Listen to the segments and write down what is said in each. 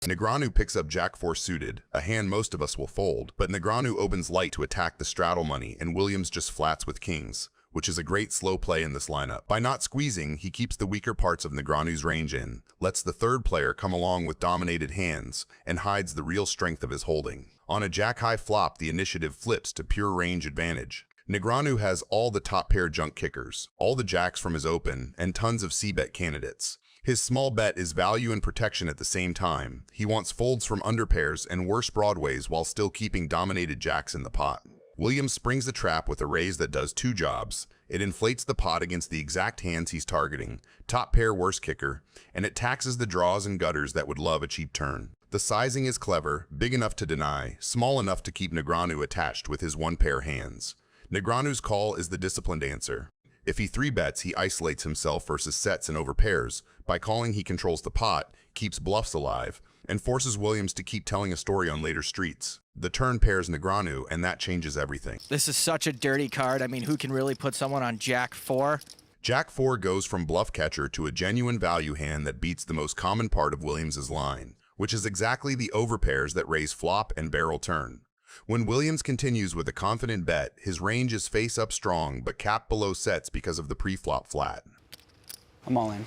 Negreanu picks up Jack 4 suited, a hand most of us will fold, but Negreanu opens light to attack the straddle money and Williams just flats with kings, which is a great slow play in this lineup. By not squeezing, he keeps the weaker parts of Negreanu's range in, lets the third player come along with dominated hands, and hides the real strength of his holding. On a jack-high flop, the initiative flips to pure range advantage. Negreanu has all the top pair junk kickers, all the jacks from his open, and tons of c-bet candidates. His small bet is value and protection at the same time. He wants folds from underpairs and worse broadways while still keeping dominated jacks in the pot. Williams springs the trap with a raise that does two jobs. It inflates the pot against the exact hands he's targeting, top pair worst kicker, and it taxes the draws and gutters that would love a cheap turn. The sizing is clever, big enough to deny, small enough to keep Negreanu attached with his one pair hands. Negreanu's call is the disciplined answer. If he 3-bets, he isolates himself versus sets and overpairs. By calling, he controls the pot, keeps bluffs alive, and forces Williams to keep telling a story on later streets. The turn pairs Negreanu, and that changes everything. This is such a dirty card. I mean, who can really put someone on Jack 4? Jack 4 goes from bluff catcher to a genuine value hand that beats the most common part of Williams's line, which is exactly the overpairs that raise flop and barrel turn. When Williams continues with a confident bet, his range is face-up strong but capped below sets because of the pre-flop flat. I'm all in.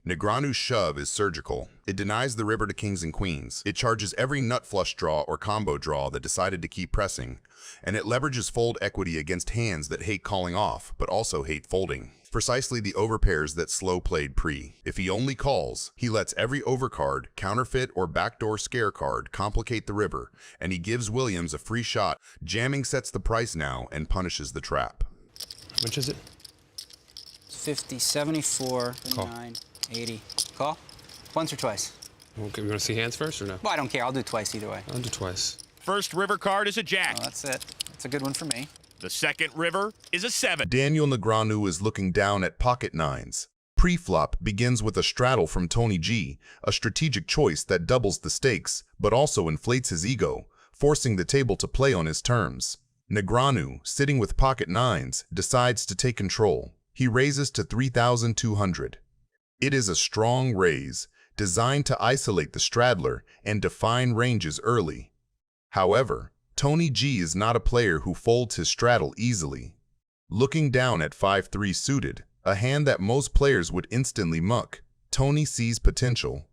Negreanu's shove is surgical. It denies the river to kings and queens. It charges every nut flush draw or combo draw that decided to keep pressing, and it leverages fold equity against hands that hate calling off but also hate folding. Precisely the overpairs that slow played pre. If he only calls, he lets every overcard, counterfeit, or backdoor scare card complicate the river, and he gives Williams a free shot. Jamming sets the price now and punishes the trap. How much is it? 50, 74, Call. 9, 80. Call? Once or twice? Okay, we want to see hands first or no? Well, I don't care. I'll do twice either way. I'll do twice. First river card is a jack. Oh, that's it. That's a good one for me. The second river is a 7. Daniel Negreanu is looking down at pocket nines. Pre-flop begins with a straddle from Tony G, a strategic choice that doubles the stakes, but also inflates his ego, forcing the table to play on his terms. Negreanu, sitting with pocket nines, decides to take control. He raises to 3,200. It is a strong raise, designed to isolate the straddler and define ranges early. However, Tony G is not a player who folds his straddle easily. Looking down at 5-3 suited, a hand that most players would instantly muck, Tony sees potential.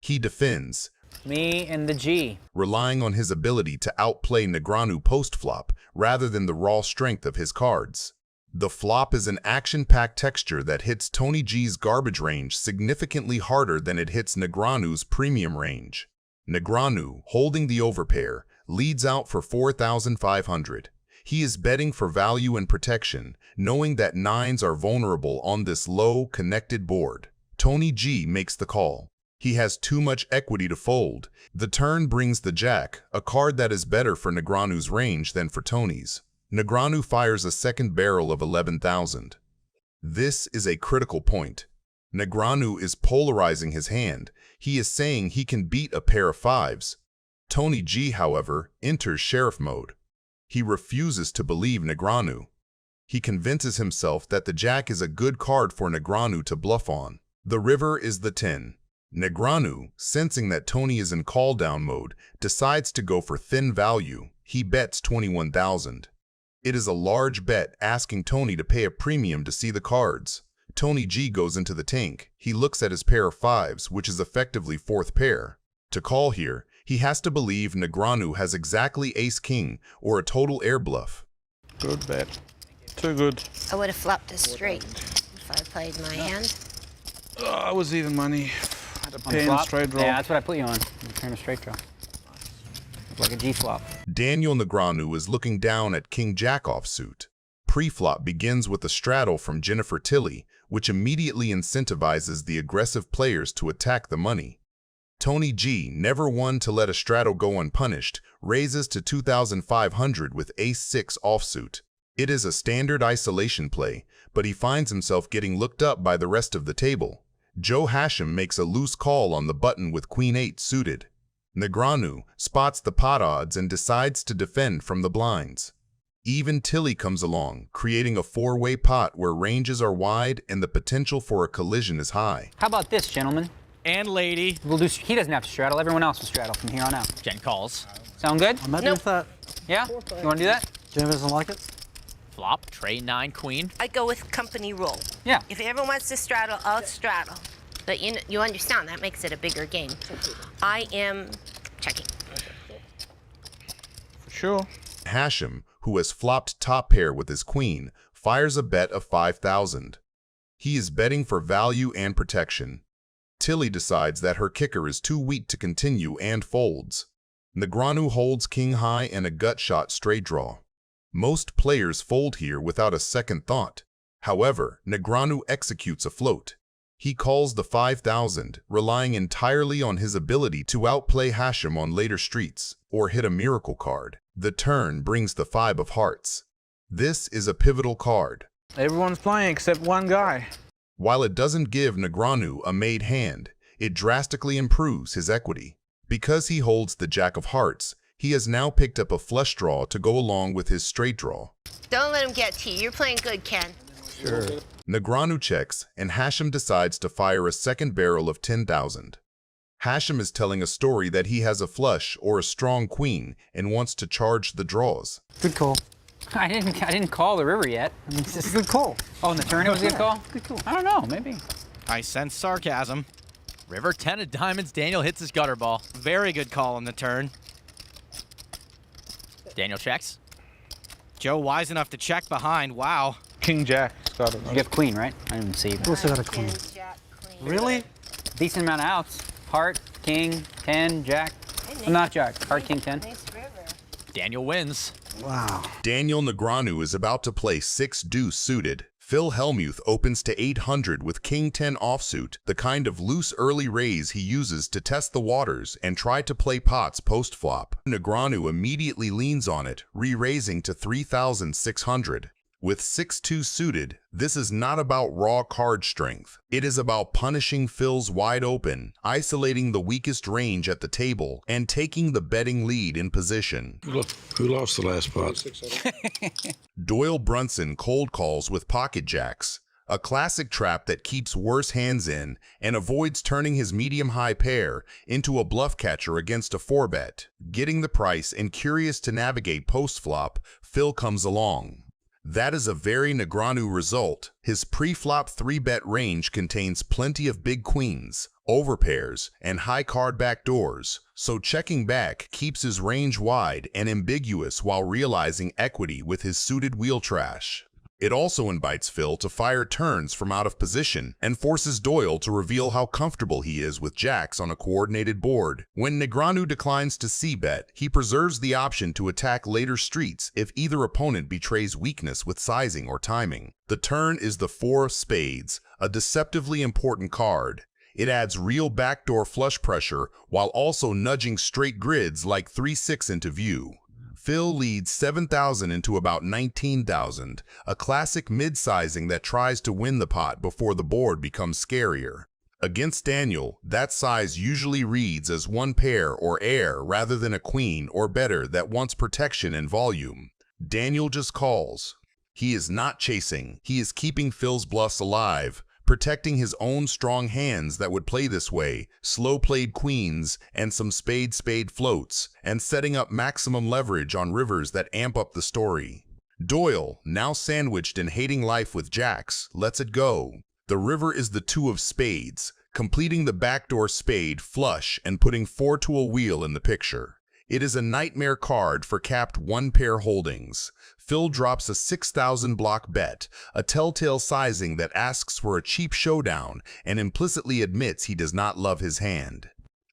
He defends, Me and the G. relying on his ability to outplay Negreanu post-flop rather than the raw strength of his cards. The flop is an action-packed texture that hits Tony G's garbage range significantly harder than it hits Negreanu's premium range. Negreanu, holding the overpair, leads out for 4,500. He is betting for value and protection, knowing that nines are vulnerable on this low, connected board. Tony G makes the call. He has too much equity to fold. The turn brings the jack, a card that is better for Negreanu's range than for Tony's. Negreanu fires a second barrel of 11,000. This is a critical point. Negreanu is polarizing his hand. He is saying he can beat a pair of fives. Tony G, however, enters sheriff mode. He refuses to believe Negreanu. He convinces himself that the jack is a good card for Negreanu to bluff on. The river is the 10. Negreanu, sensing that Tony is in call-down mode, decides to go for thin value. He bets 21,000. It is a large bet, asking Tony to pay a premium to see the cards. Tony G goes into the tank. He looks at his pair of fives, which is effectively fourth pair. To call here, he has to believe Negreanu has exactly ace-king or a total air bluff. Good bet. Too good. I would have flopped a straight if I played my hand. I was even money. Had a On pain flop? straight draw. Yeah, that's what I put you on. You turn a straight draw. Look like a G flop. Daniel Negreanu is looking down at King Jack offsuit. Pre-flop begins with a straddle from Jennifer Tilly, which immediately incentivizes the aggressive players to attack the money. Tony G, never one to let a straddle go unpunished, raises to 2,500 with ace-6 offsuit. It is a standard isolation play, but he finds himself getting looked up by the rest of the table. Joe Hashem makes a loose call on the button with queen-8 suited. Negreanu spots the pot odds and decides to defend from the blinds. Even Tilly comes along, creating a four-way pot where ranges are wide and the potential for a collision is high. How about this, gentlemen? and lady. We'll do. He doesn't have to straddle. Everyone else will straddle from here on out. Jen calls. Sound good? I'm happy Nope. with that. Yeah. You want to do that? Jim doesn't like it. Flop, tray 9, queen. I go with company rule. Yeah. If everyone wants to straddle, I'll straddle. But you understand that makes it a bigger game. I am checking. For sure. Hashem, who has flopped top pair with his queen, fires a bet of 5,000. He is betting for value and protection. Tilly decides that her kicker is too weak to continue and folds. Negreanu holds king high and a gut shot straight draw. Most players fold here without a second thought. However, Negreanu executes a float. He calls the 5,000, relying entirely on his ability to outplay Hashem on later streets or hit a miracle card. The turn brings the 5 of hearts. This is a pivotal card. Everyone's playing except one guy. While it doesn't give Negreanu a made hand, it drastically improves his equity. Because he holds the jack of hearts, he has now picked up a flush draw to go along with his straight draw. Don't let him get to you. You're playing good, Ken. Sure. Negreanu checks, and Hashem decides to fire a second barrel of 10,000. Hashem is telling a story that he has a flush or a strong queen and wants to charge the draws. Good call. I didn't call the river yet. I mean, It's a good call. oh, in the turn it was a good call? Good call. I don't know, maybe. I sense sarcasm. River 10 of diamonds. Daniel hits his gutter ball. Very good call on the turn. Daniel checks. Joe wise enough to check behind. Wow. King Jack started. You have queen, right? I didn't see. Also got a queen. Ken, Jack, queen. Really? Decent amount of outs. Heart, king, 10, jack. Hey, Well, not jack. Heart, king, 10. Nice river. Daniel wins. Wow. Daniel Negreanu is about to play 6 deuce suited. Phil Hellmuth opens to 800 with king 10 offsuit, the kind of loose early raise he uses to test the waters and try to play pots post-flop. Negreanu immediately leans on it, re-raising to 3,600. With 6-2 suited, this is not about raw card strength. It is about punishing Phil's wide open, isolating the weakest range at the table, and taking the betting lead in position. Who lost the last pot? Doyle Brunson cold calls with pocket jacks, a classic trap that keeps worse hands in and avoids turning his medium-high pair into a bluff catcher against a 4-bet. Getting the price and curious to navigate post-flop, Phil comes along. That is a very Negreanu result. His pre-flop 3-bet range contains plenty of big queens, overpairs, and high card backdoors, so checking back keeps his range wide and ambiguous while realizing equity with his suited wheel trash. It also invites Phil to fire turns from out of position and forces Doyle to reveal how comfortable he is with jacks on a coordinated board. When Negreanu declines to c-bet, he preserves the option to attack later streets if either opponent betrays weakness with sizing or timing. The turn is the 4 of spades, a deceptively important card. It adds real backdoor flush pressure while also nudging straight grids like 3-6 into view. Phil leads 7,000 into about 19,000, a classic mid-sizing that tries to win the pot before the board becomes scarier. Against Daniel, that size usually reads as 1 pair or air rather than a queen or better that wants protection and volume. Daniel just calls. He is not chasing, he is keeping Phil's bluffs alive, protecting his own strong hands that would play this way, slow-played queens, and some spade-spade floats, and setting up maximum leverage on rivers that amp up the story. Doyle, now sandwiched in hating life with jacks, lets it go. The river is the 2 of spades, completing the backdoor spade flush and putting 4 to a wheel in the picture. It is a nightmare card for capped 1-pair holdings. Phil drops a 6,000 block bet, a telltale sizing that asks for a cheap showdown and implicitly admits he does not love his hand.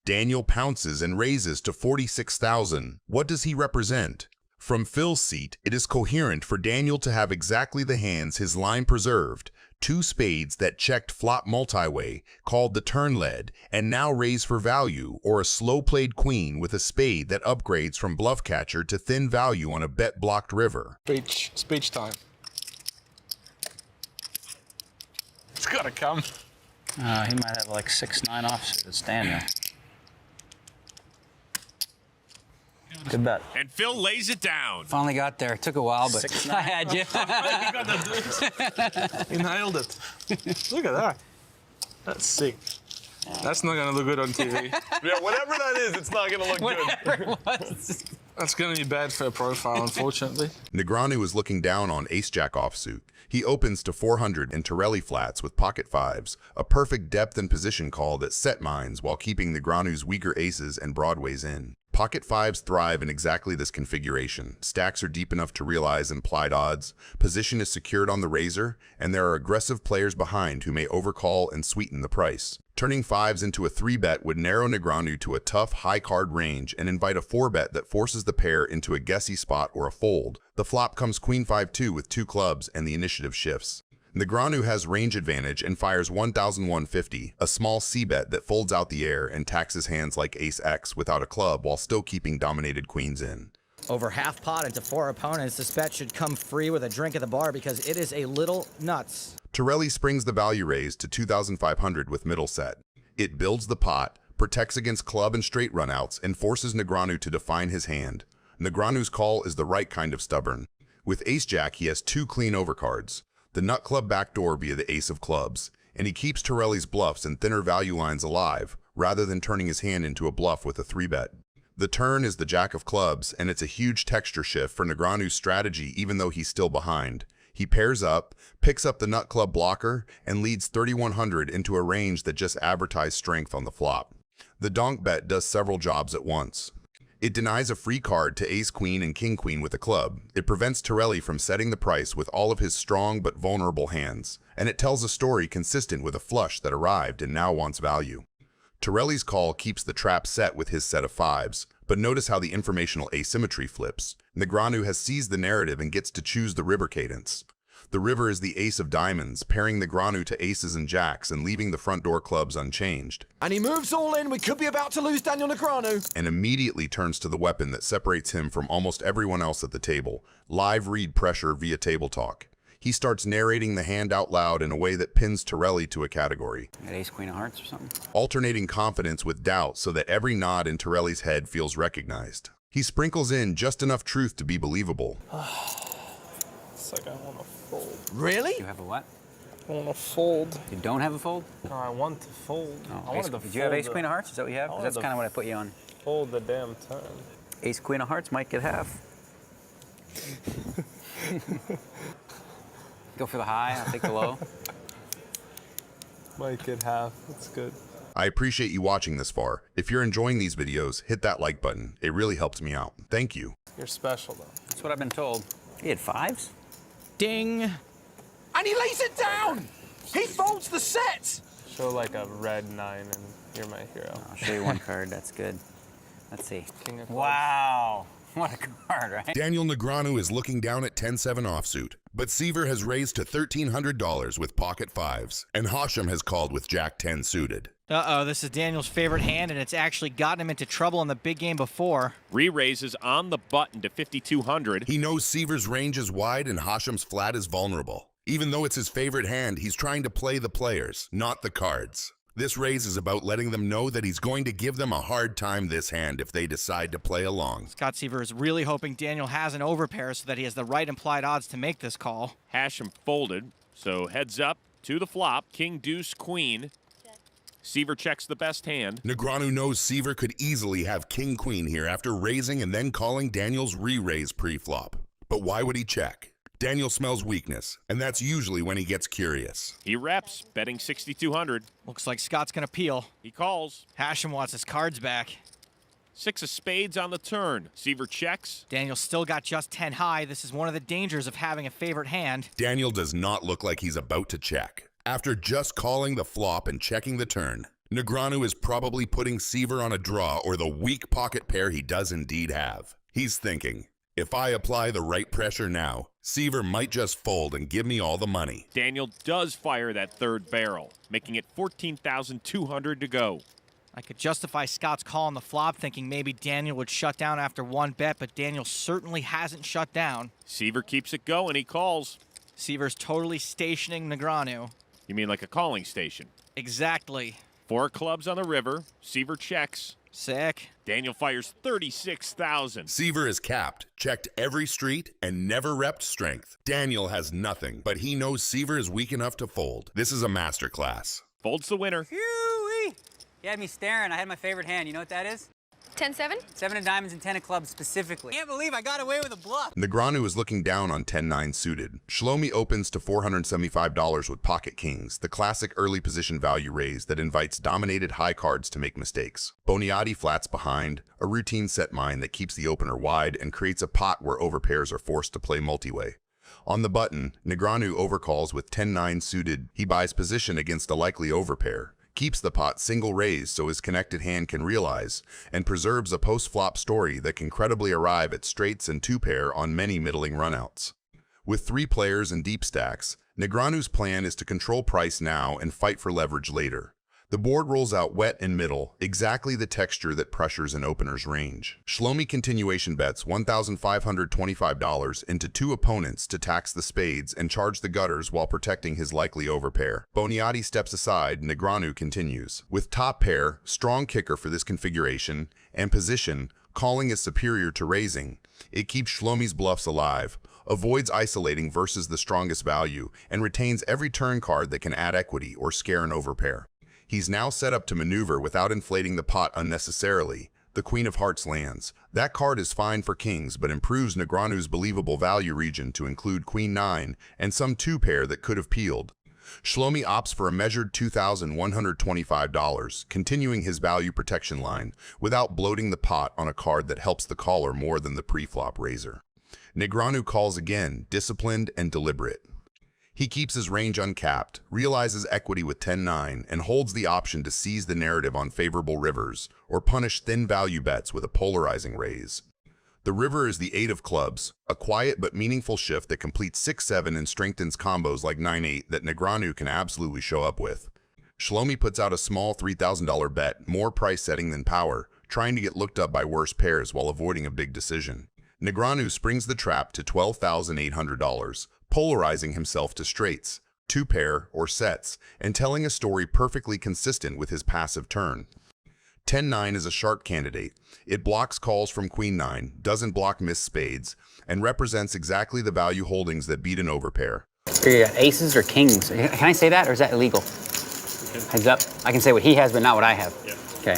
Daniel pounces and raises to 46,000. What does he represent? From Phil's seat, it is coherent for Daniel to have exactly the hands his line preserved, 2 spades that checked flop multi-way, called the turn lead, and now raise for value, or a slow-played queen with a spade that upgrades from bluff catcher to thin value on a bet-blocked river. Speech time. It's gotta come. He might have like 6-9 offsuit. It's Daniel. Good bet. And Phil lays it down. Finally got there. Took a while, but I had you. He nailed it. Look at that. That's sick. That's not gonna look good on TV. Yeah, whatever that is, it's not gonna look good. Whatever it was. That's gonna be bad for a profile, unfortunately. Negreanu is looking down on ace-jack offsuit. He opens to 400 and Torelli flats with pocket fives, a perfect depth and position call that set mines while keeping Negreanu's weaker aces and broadways in. Pocket fives thrive in exactly this configuration. Stacks are deep enough to realize implied odds, position is secured on the razor, and there are aggressive players behind who may overcall and sweeten the price. Turning fives into a 3-bet would narrow Negreanu to a tough, high-card range and invite a 4-bet that forces the pair into a guessy spot or a fold. The flop comes queen 5-2 with 2 clubs and the initiative shifts. Negreanu has range advantage and fires 1,150, a small c-bet that folds out the air and taxes hands like ace-x without a club while still keeping dominated queens in. Over half pot into 4 opponents, this bet should come free with a drink at the bar because it is a little nuts. Torelli springs the value raise to 2,500 with middle set. It builds the pot, protects against club and straight runouts, and forces Negreanu to define his hand. Negreanu's call is the right kind of stubborn. With ace-jack, he has 2 clean overcards. The nut club backdoor via the ace of clubs, and he keeps Torelli's bluffs and thinner value lines alive, rather than turning his hand into a bluff with a 3-bet. The turn is the jack of clubs, and it's a huge texture shift for Negreanu's strategy even though he's still behind. He pairs up, picks up the nut club blocker, and leads 3,100 into a range that just advertised strength on the flop. The donk bet does several jobs at once. It denies a free card to ace-queen and king-queen with a club. It prevents Torelli from setting the price with all of his strong but vulnerable hands. And it tells a story consistent with a flush that arrived and now wants value. Torelli's call keeps the trap set with his set of fives, but notice how the informational asymmetry flips. Negreanu has seized the narrative and gets to choose the river cadence. The river is the ace of diamonds, pairing Negreanu to aces and jacks and leaving the front door clubs unchanged. And he moves all in. We could be about to lose Daniel Negreanu. And immediately turns to the weapon that separates him from almost everyone else at the table, live read pressure via table talk. He starts narrating the hand out loud in a way that pins Torelli to a category. Got ace, queen of hearts or something? Alternating confidence with doubt so that every nod in Torelli's head feels recognized. He sprinkles in just enough truth to be believable. It's like I want to fold. Really? You have a what? I want to fold. You don't have a fold? No, I want to fold. Oh, I wanted to did you have fold ace, queen of hearts? Is that what you have? 'Cause that's kind of what I put you on. Fold the damn turn. Ace, queen of hearts might get half. Go for the high, I'll take the low. Might get half. That's good. I appreciate you watching this far. If you're enjoying these videos, hit that like button. It really helps me out. Thank you. You're special, though. That's what I've been told. He had fives? Ding! And he lays it down. He folds the set. Show like a red 9 and you're my hero. I'll show you one card, that's good. Let's see. King of clubs. Wow! What a card, right? Daniel Negreanu is looking down at 10-7 offsuit, but Seaver has raised to $1,300 with pocket fives, and Hashem has called with Jack 10 suited. Uh-oh, this is Daniel's favorite hand, and it's actually gotten him into trouble in the big game before. Re-raises on the button to 5,200. He knows Seaver's range is wide and Hashem's flat is vulnerable. Even though it's his favorite hand, he's trying to play the players, not the cards. This raise is about letting them know that he's going to give them a hard time this hand if they decide to play along. Scott Seaver is really hoping Daniel has an overpair so that he has the right implied odds to make this call. Hashem folded, so heads up to the flop. King, deuce, queen. Seaver checks the best hand. Negreanu knows Seaver could easily have king-queen here after raising and then calling Daniel's re-raise pre-flop. But why would he check? Daniel smells weakness, and that's usually when he gets curious. He reps, betting 6,200. Looks like Scott's gonna peel. He calls. Hashem wants his cards back. 6 of spades on the turn. Seaver checks. Daniel still got just 10 high. This is one of the dangers of having a favorite hand. Daniel does not look like he's about to check. After just calling the flop and checking the turn, Negreanu is probably putting Seaver on a draw or the weak pocket pair he does indeed have. He's thinking, if I apply the right pressure now, Seaver might just fold and give me all the money. Daniel does fire that third barrel, making it 14,200 to go. I could justify Scott's call on the flop, thinking maybe Daniel would shut down after one bet, but Daniel certainly hasn't shut down. Seaver keeps it going. He calls. Seaver's totally stationing Negreanu. You mean like a calling station? Exactly. 4 clubs on the river. Seaver checks. Sick. Daniel fires 36,000. Seaver is capped, checked every street, and never repped strength. Daniel has nothing, but he knows Seaver is weak enough to fold. This is a masterclass. Folds the winner. Huey! You had me staring. I had my favorite hand. You know what that is? 10-7? 7 of diamonds and 10 of clubs specifically. Can't believe I got away with a bluff. Negreanu is looking down on 10-9 suited. Shlomi opens to $475 with pocket kings, the classic early position value raise that invites dominated high cards to make mistakes. Boniati flats behind, a routine set mine that keeps the opener wide and creates a pot where overpairs are forced to play multi-way. On the button, Negreanu overcalls with 10-9 suited. He buys position against a likely overpair, keeps the pot single raised so his connected hand can realize, and preserves a post-flop story that can credibly arrive at straights and two-pair on many middling runouts. With 3 players and deep stacks, Negreanu's plan is to control price now and fight for leverage later. The board rolls out wet and middle, exactly the texture that pressures an opener's range. Shlomi continuation bets $1,525 into 2 opponents to tax the spades and charge the gutters while protecting his likely overpair. Boniati steps aside, Negreanu continues. With top pair, strong kicker for this configuration, and position, calling is superior to raising. It keeps Shlomi's bluffs alive, avoids isolating versus the strongest value, and retains every turn card that can add equity or scare an overpair. He's now set up to maneuver without inflating the pot unnecessarily. The Queen of Hearts lands. That card is fine for kings, but improves Negreanu's believable value region to include Queen 9 and some 2-pair that could have peeled. Shlomi opts for a measured $2,125, continuing his value protection line, without bloating the pot on a card that helps the caller more than the pre-flop raiser. Negreanu calls again, disciplined and deliberate. He keeps his range uncapped, realizes equity with 10-9, and holds the option to seize the narrative on favorable rivers, or punish thin value bets with a polarizing raise. The river is the 8 of clubs, a quiet but meaningful shift that completes 6-7 and strengthens combos like 9-8 that Negreanu can absolutely show up with. Shlomi puts out a small $3,000 bet, more price setting than power, trying to get looked up by worse pairs while avoiding a big decision. Negreanu springs the trap to $12,800, polarizing himself to straights, 2-pair, or sets, and telling a story perfectly consistent with his passive turn. 10-9 is a sharp candidate. It blocks calls from Queen 9, doesn't block missed spades, and represents exactly the value holdings that beat an overpair. Aces or kings? Can I say that, or is that illegal? Heads up. I can say what he has, but not what I have. Yeah. Okay.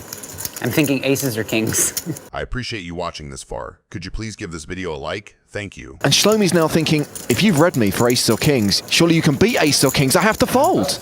I'm thinking aces or kings. I appreciate you watching this far. Could you please give this video a like? Thank you. And Shlomi's now thinking, if you've read me for aces or kings, surely you can beat aces or kings. I have to fold.